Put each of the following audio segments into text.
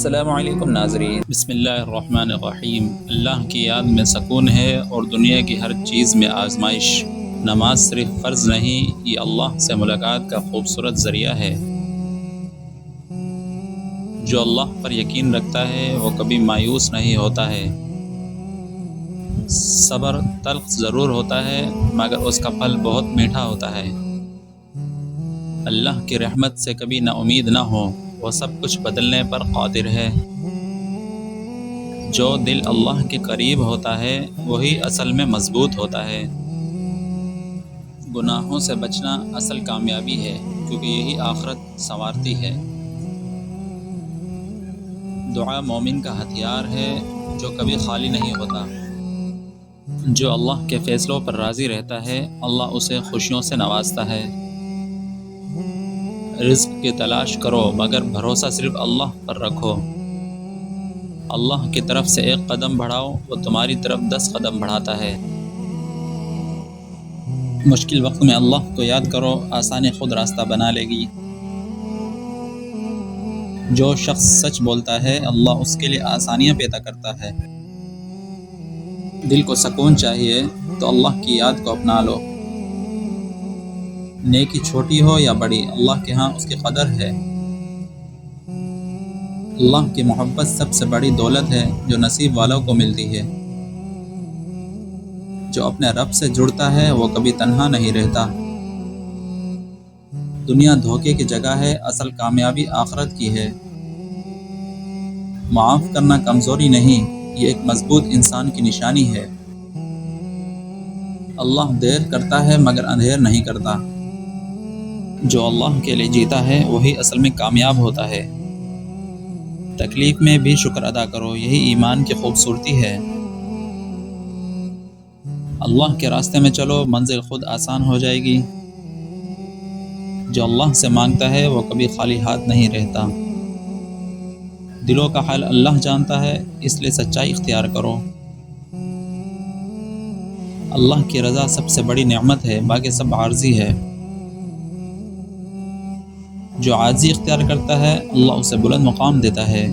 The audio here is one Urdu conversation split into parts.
السلام علیکم ناظرین، بسم اللہ الرحمن الرحیم۔ اللہ کی یاد میں سکون ہے اور دنیا کی ہر چیز میں آزمائش۔ نماز صرف فرض نہیں، یہ اللہ سے ملاقات کا خوبصورت ذریعہ ہے۔ جو اللہ پر یقین رکھتا ہے وہ کبھی مایوس نہیں ہوتا ہے۔ صبر تلخ ضرور ہوتا ہے مگر اس کا پھل بہت میٹھا ہوتا ہے۔ اللہ کی رحمت سے کبھی نا امید نہ ہو، وہ سب کچھ بدلنے پر قادر ہے۔ جو دل اللہ کے قریب ہوتا ہے وہی اصل میں مضبوط ہوتا ہے۔ گناہوں سے بچنا اصل کامیابی ہے، کیونکہ یہی آخرت سنوارتی ہے۔ دعا مومن کا ہتھیار ہے جو کبھی خالی نہیں ہوتا۔ جو اللہ کے فیصلوں پر راضی رہتا ہے اللہ اسے خوشیوں سے نوازتا ہے۔ رزق کی تلاش کرو مگر بھروسہ صرف اللہ پر رکھو۔ اللہ کی طرف سے ایک قدم بڑھاؤ، وہ تمہاری طرف 10 قدم بڑھاتا ہے۔ مشکل وقت میں اللہ کو یاد کرو، آسانی خود راستہ بنا لے گی۔ جو شخص سچ بولتا ہے اللہ اس کے لیے آسانیاں پیدا کرتا ہے۔ دل کو سکون چاہیے تو اللہ کی یاد کو اپنا لو۔ نیکی چھوٹی ہو یا بڑی، اللہ کے ہاں اس کی قدر ہے۔ اللہ کی محبت سب سے بڑی دولت ہے جو نصیب والوں کو ملتی ہے۔ جو اپنے رب سے جڑتا ہے وہ کبھی تنہا نہیں رہتا۔ دنیا دھوکے کی جگہ ہے، اصل کامیابی آخرت کی ہے۔ معاف کرنا کمزوری نہیں، یہ ایک مضبوط انسان کی نشانی ہے۔ اللہ دیر کرتا ہے مگر اندھیر نہیں کرتا۔ جو اللہ کے لیے جیتا ہے وہی اصل میں کامیاب ہوتا ہے۔ تکلیف میں بھی شکر ادا کرو، یہی ایمان کی خوبصورتی ہے۔ اللہ کے راستے میں چلو، منزل خود آسان ہو جائے گی۔ جو اللہ سے مانگتا ہے وہ کبھی خالی ہاتھ نہیں رہتا۔ دلوں کا حال اللہ جانتا ہے، اس لیے سچائی اختیار کرو۔ اللہ کی رضا سب سے بڑی نعمت ہے، باقی سب عارضی ہے۔ جو عاجزی اختیار کرتا ہے اللہ اسے بلند مقام دیتا ہے۔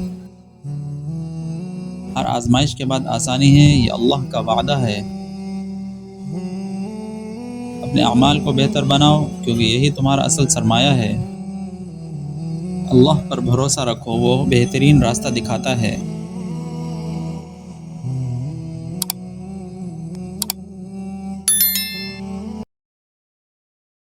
ہر آزمائش کے بعد آسانی ہے، یہ اللہ کا وعدہ ہے۔ اپنے اعمال کو بہتر بناؤ کیونکہ یہی تمہارا اصل سرمایہ ہے۔ اللہ پر بھروسہ رکھو، وہ بہترین راستہ دکھاتا ہے۔